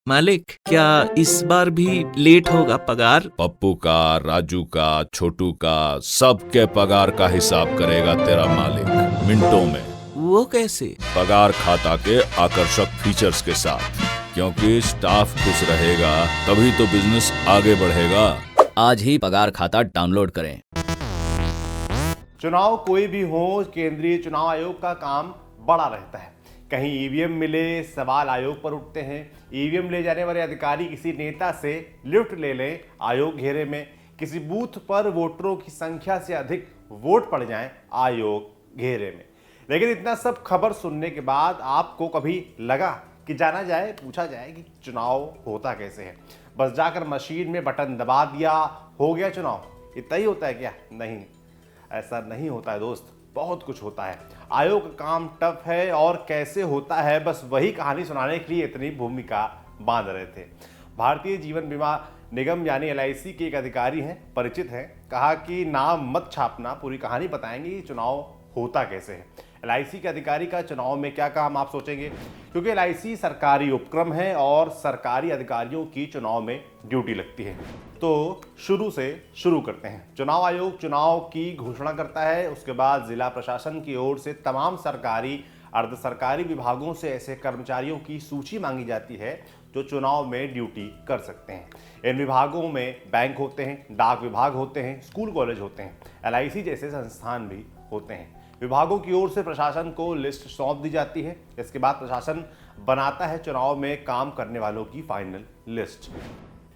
मालिक, क्या इस बार भी लेट होगा पगार? पप्पू का, राजू का, छोटू का, सबके पगार का हिसाब करेगा तेरा मालिक मिनटों में। वो कैसे? पगार खाता के आकर्षक फीचर्स के साथ, क्योंकि स्टाफ खुश रहेगा तभी तो बिजनेस आगे बढ़ेगा। आज ही पगार खाता डाउनलोड करें। चुनाव कोई भी हो, केंद्रीय चुनाव आयोग का काम बड़ा रहता है। कहीं ईवीएम मिले, सवाल आयोग पर उठते हैं। ईवीएम ले जाने वाले अधिकारी किसी नेता से लिफ्ट ले लें, आयोग घेरे में। किसी बूथ पर वोटरों की संख्या से अधिक वोट पड़ जाएं, आयोग घेरे में। लेकिन इतना सब खबर सुनने के बाद आपको कभी लगा कि जाना जाए, पूछा जाए कि चुनाव होता कैसे है? बस जाकर मशीन में बटन दबा दिया, हो गया चुनाव, इतना ही होता है क्या? नहीं, ऐसा नहीं होता है दोस्त, बहुत कुछ होता है। आयोग का काम टफ है और कैसे होता है, बस वही कहानी सुनाने के लिए इतनी भूमिका बांध रहे थे। भारतीय जीवन बीमा निगम यानी एलआईसी के एक अधिकारी हैं, परिचित हैं। कहा कि नाम मत छापना, पूरी कहानी बताएंगे कि चुनाव होता कैसे है। एलआईसी के अधिकारी का चुनाव में क्या काम, आप सोचेंगे, क्योंकि एलआईसी सरकारी उपक्रम है और सरकारी अधिकारियों की चुनाव में ड्यूटी लगती है। तो शुरू से शुरू करते हैं। चुनाव आयोग चुनाव की घोषणा करता है, उसके बाद जिला प्रशासन की ओर से तमाम सरकारी अर्ध सरकारी विभागों से ऐसे कर्मचारियों की सूची मांगी जाती है जो चुनाव में ड्यूटी कर सकते हैं। इन विभागों में बैंक होते हैं, डाक विभाग होते हैं, स्कूल कॉलेज होते हैं, एलआईसी जैसे संस्थान भी होते हैं। विभागों की ओर से प्रशासन को लिस्ट सौंप दी जाती है। इसके बाद प्रशासन बनाता है चुनाव में काम करने वालों की फाइनल लिस्ट।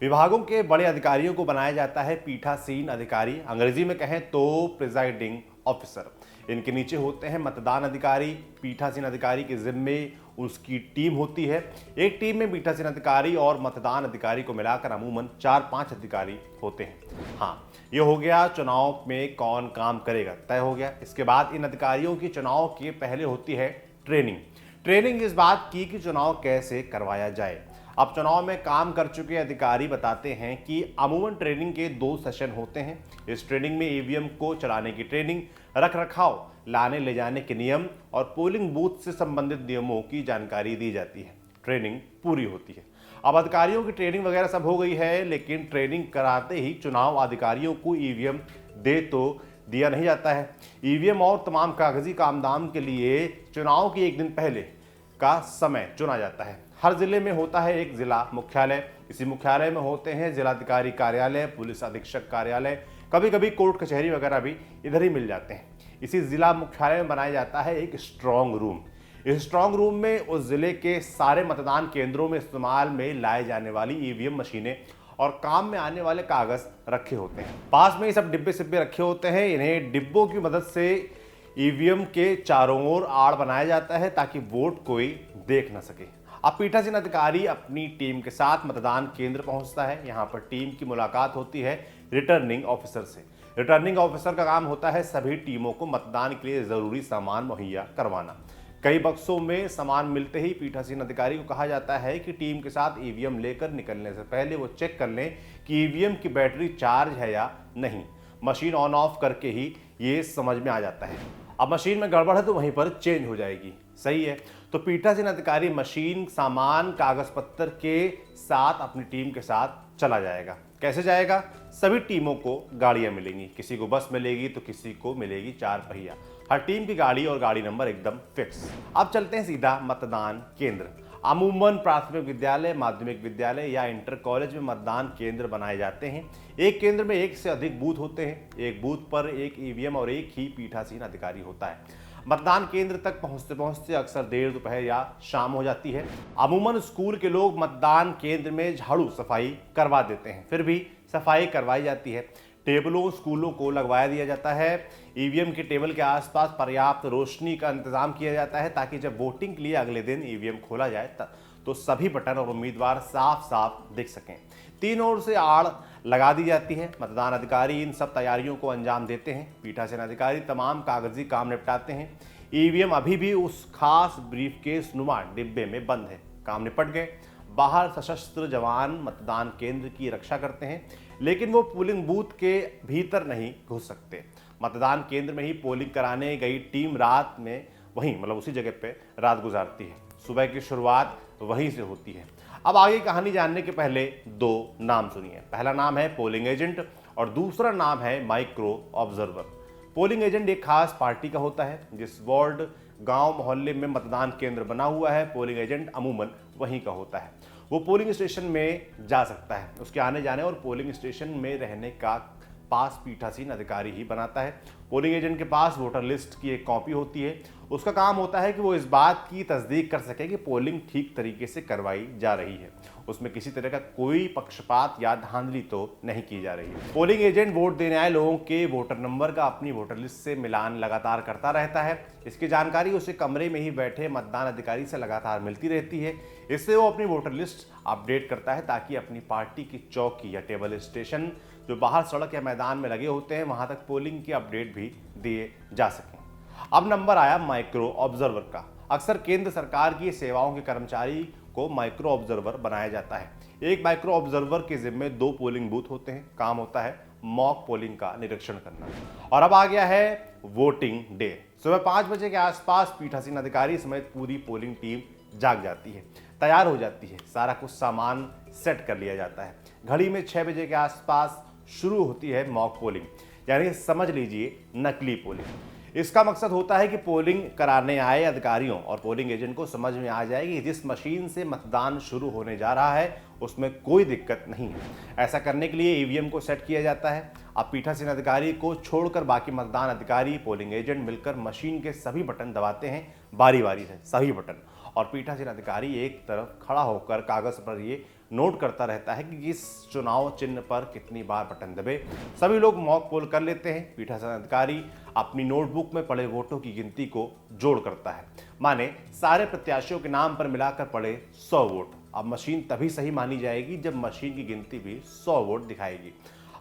विभागों के बड़े अधिकारियों को बनाया जाता है पीठासीन अधिकारी, अंग्रेजी में कहें तो प्रिजाइडिंग ऑफिसर। इनके नीचे होते हैं मतदान अधिकारी। पीठासीन अधिकारी के जिम्मे उसकी टीम होती है। एक टीम में पीठासीन अधिकारी और मतदान अधिकारी को मिलाकर अमूमन 4-5 अधिकारी होते हैं। हाँ, ये हो गया चुनाव में कौन काम करेगा, तय हो गया। इसके बाद इन अधिकारियों की चुनाव के पहले होती है ट्रेनिंग इस बात की कि चुनाव कैसे करवाया जाए। अब चुनाव में काम कर चुके अधिकारी बताते हैं कि अमूमन ट्रेनिंग के 2 सेशन होते हैं। इस ट्रेनिंग में ईवीएम को चलाने की ट्रेनिंग, रख रखाव, लाने ले जाने के नियम और पोलिंग बूथ से संबंधित नियमों की जानकारी दी जाती है। ट्रेनिंग पूरी होती है। अब अधिकारियों की ट्रेनिंग वगैरह सब हो गई है, लेकिन ट्रेनिंग कराते ही चुनाव अधिकारियों को ईवीएम दे तो दिया नहीं जाता है। ईवीएम और तमाम कागजी कामधाम के लिए चुनाव के एक दिन पहले का समय चुना जाता है। हर जिले में होता है एक जिला मुख्यालय। इसी मुख्यालय में होते हैं जिलाधिकारी कार्यालय, पुलिस अधीक्षक कार्यालय, कभी कभी कोर्ट कचहरी वगैरह भी इधर ही मिल जाते हैं। इसी जिला मुख्यालय में बनाया जाता है एक स्ट्रांग रूम। इस स्ट्रांग रूम में उस जिले के सारे मतदान केंद्रों में इस्तेमाल में लाए जाने वाली ईवीएम मशीनें और काम में आने वाले कागज रखे होते हैं। पास में ये सब डिब्बे सिब्बे रखे होते हैं। इन्हें डिब्बों की मदद से ईवीएम के चारों ओर आड़ बनाया जाता है ताकि वोट कोई देख न सके। अब पीठासीन अधिकारी अपनी टीम के साथ मतदान केंद्र पहुंचता है। यहाँ पर टीम की मुलाकात होती है रिटर्निंग ऑफिसर से। रिटर्निंग ऑफिसर का काम होता है सभी टीमों को मतदान के लिए जरूरी सामान मुहैया करवाना। कई बक्सों में सामान मिलते ही पीठासीन अधिकारी को कहा जाता है कि टीम के साथ ईवीएम लेकर निकलने से पहले वो चेक कर लें कि ईवीएम की बैटरी चार्ज है या नहीं। मशीन ऑन ऑफ करके ही ये समझ में आ जाता है। अब मशीन में गड़बड़ है तो वहीं पर चेंज हो जाएगी, सही है। तो पीठासीन अधिकारी मशीन, सामान, कागज पत्तर के साथ अपनी टीम के साथ चला जाएगा। कैसे जाएगा? सभी टीमों को गाड़ियां मिलेंगी, किसी को बस मिलेगी तो किसी को मिलेगी 4 पहिया। हर टीम की गाड़ी और गाड़ी नंबर एकदम फिक्स। अब चलते हैं सीधा मतदान केंद्र। अमूमन प्राथमिक विद्यालय, माध्यमिक विद्यालय या इंटर कॉलेज में मतदान केंद्र बनाए जाते हैं। एक केंद्र में एक से अधिक बूथ होते हैं। एक बूथ पर एक ईवीएम और एक ही पीठासीन अधिकारी होता है। मतदान केंद्र तक पहुंचते पहुंचते अक्सर देर दोपहर या शाम हो जाती है। अमूमन स्कूल के लोग मतदान केंद्र में झाड़ू सफाई करवा देते हैं, फिर भी सफाई करवाई जाती है। टेबलों स्कूलों को लगवाया दिया जाता है। ईवीएम के टेबल के आसपास पर्याप्त रोशनी का इंतजाम किया जाता है ताकि जब वोटिंग के लिए अगले दिन ईवीएम खोला जाए तो सभी बटन और उम्मीदवार साफ साफ दिख सकें। 3 ओर से आड़ लगा दी जाती है। मतदान अधिकारी इन सब तैयारियों को अंजाम देते हैं। पीठासीन अधिकारी तमाम कागजी काम निपटाते हैं। ईवीएम अभी भी उस खास ब्रीफकेस नुमा डिब्बे में बंद है। काम निपट गए। बाहर सशस्त्र जवान मतदान केंद्र की रक्षा करते हैं, लेकिन वो पोलिंग बूथ के भीतर नहीं घुस सकते। मतदान केंद्र में ही पोलिंग कराने गई टीम रात में वहीं मतलब उसी जगह पे रात गुजारती है। सुबह की शुरुआत वहीं से होती है। अब आगे कहानी जानने के पहले दो नाम सुनिए। पहला नाम है पोलिंग एजेंट और दूसरा नाम है माइक्रो ऑब्जर्वर। पोलिंग एजेंट एक खास पार्टी का होता है। जिस वार्ड, गांव, मोहल्ले में मतदान केंद्र बना हुआ है, पोलिंग एजेंट अमूमन वहीं का होता है। वो पोलिंग स्टेशन में जा सकता है। उसके आने जाने और पोलिंग स्टेशन में रहने का पास पीठासीन अधिकारी ही बनाता है। पोलिंग एजेंट के पास वोटर लिस्ट की एक कॉपी होती है। उसका काम होता है कि वो इस बात की तस्दीक कर सके कि पोलिंग ठीक तरीके से करवाई जा रही है, उसमें किसी तरह का कोई पक्षपात या धांधली तो नहीं की जा रही है। पोलिंग एजेंट वोट देने आए लोगों के वोटर नंबर का अपनी वोटर लिस्ट से मिलान लगातार करता रहता है। इसकी जानकारी उसे कमरे में ही बैठे मतदान अधिकारी से लगातार मिलती रहती है। इससे वो अपनी वोटर लिस्ट अपडेट करता है ताकि अपनी पार्टी की चौकी या टेबल स्टेशन जो बाहर सड़क या मैदान में लगे होते हैं, वहां तक पोलिंग की अपडेट भी दिए जा सकें। अब नंबर आया माइक्रो ऑब्जर्वर का। अक्सर केंद्र सरकार की सेवाओं के कर्मचारी को माइक्रो ऑब्जर्वर बनाया जाता है। एक माइक्रो ऑब्जर्वर के जिम्मे 2 पोलिंग बूथ होते हैं। काम होता है मॉक पोलिंग का निरीक्षण करना। और अब आ गया है वोटिंग डे। सुबह 5 बजे के आसपास पीठासीन अधिकारी समेत पूरी पोलिंग टीम जाग जाती है, तैयार हो जाती है। सारा कुछ सामान सेट कर लिया जाता है। घड़ी में 6 बजे के आसपास शुरू होती है मॉक पोलिंग, यानी समझ लीजिए नकली पोलिंग। इसका मकसद होता है कि पोलिंग कराने आए अधिकारियों और पोलिंग एजेंट को समझ में आ जाए कि जिस मशीन से मतदान शुरू होने जा रहा है उसमें कोई दिक्कत नहीं है। ऐसा करने के लिए ईवीएम को सेट किया जाता है। अब पीठासीन अधिकारी को छोड़कर बाकी मतदान अधिकारी, पोलिंग एजेंट मिलकर मशीन के सभी बटन दबाते हैं, बारी बारी से सभी बटन। और पीठासीन अधिकारी एक तरफ खड़ा होकर कागज पर ये नोट करता रहता है कि किस चुनाव चिन्ह पर कितनी बार बटन दबे। सभी लोग मॉक पोल कर लेते हैं। पीठासीन अधिकारी अपनी नोटबुक में पड़े वोटों की गिनती को जोड़ करता है। माने सारे प्रत्याशियों के नाम पर मिलाकर पड़े 100 वोट। अब मशीन तभी सही मानी जाएगी जब मशीन की गिनती भी 100 वोट दिखाएगी।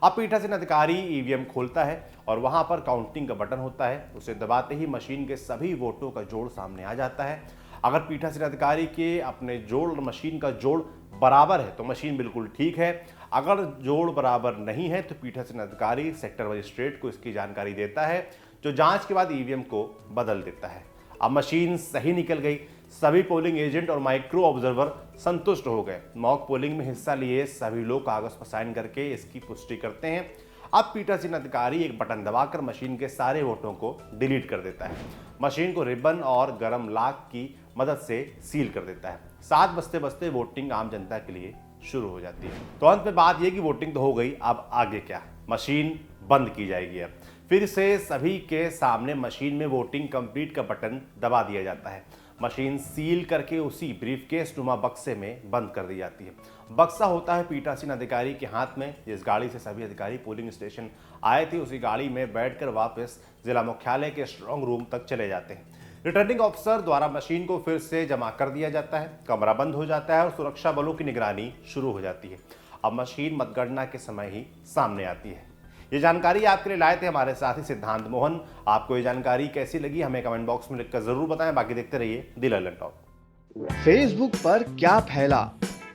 अब पीठासीन अधिकारी ईवीएम खोलता है और वहां पर काउंटिंग का बटन होता है। उसे दबाते ही मशीन के सभी वोटों का जोड़ सामने आ जाता है। अगर पीठासीन अधिकारी के अपने जोड़ और मशीन का जोड़ बराबर है तो मशीन बिल्कुल ठीक है। अगर जोड़ बराबर नहीं है तो पीठासीन अधिकारी सेक्टर मजिस्ट्रेट को इसकी जानकारी देता है, जो जांच के बाद ईवीएम को बदल देता है। अब मशीन सही निकल गई। सभी पोलिंग एजेंट और माइक्रो ऑब्जर्वर संतुष्ट हो गए। मॉक पोलिंग में हिस्सा लिए सभी लोग कागज पर साइन करके इसकी पुष्टि करते हैं। अब पीठासीन अधिकारी एक बटन दबाकर मशीन के सारे वोटों को डिलीट कर देता है। मशीन को रिबन और गरम लाख की मदद से सील कर देता है। 7 बजते बजते वोटिंग आम जनता के लिए शुरू हो जाती है। तो अंत में बात यह कि वोटिंग तो हो गई, अब आगे क्या? मशीन बंद की जाएगी। अब फिर से सभी के सामने मशीन में वोटिंग कंप्लीट का बटन दबा दिया जाता है। मशीन सील करके उसी ब्रीफकेस नुमा बक्से में बंद कर दी जाती है। बक्सा होता है पीठासीन अधिकारी के हाथ में। जिस गाड़ी से सभी अधिकारी पोलिंग स्टेशन आए थे उसी गाड़ी में बैठकर वापस जिला मुख्यालय के स्ट्रांग रूम तक चले जाते हैं। रिटर्निंग ऑफिसर द्वारा मशीन को फिर से जमा कर दिया जाता है। कमरा बंद हो जाता है और सुरक्षा बलों की निगरानी शुरू हो जाती है। अब मशीन मतगणना के समय ही सामने आती है। ये जानकारी आपके लिए लाए थे हमारे साथी सिद्धांत मोहन। आपको ये जानकारी कैसी लगी हमें कमेंट बॉक्स में लिखकर जरूर बताएं। बाकी देखते रहिए द ललन टॉक। फेसबुक पर क्या फैला,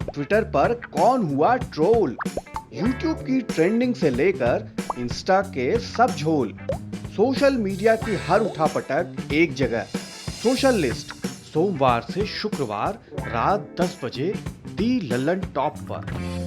ट्विटर पर कौन हुआ ट्रोल, यूट्यूब की ट्रेंडिंग से लेकर इंस्टा के सब झोल, सोशल मीडिया की हर उठापटक एक जगह। सोशल लिस्ट सोमवार से शुक्रवार रात 10 बजे दी ललन टॉप पर।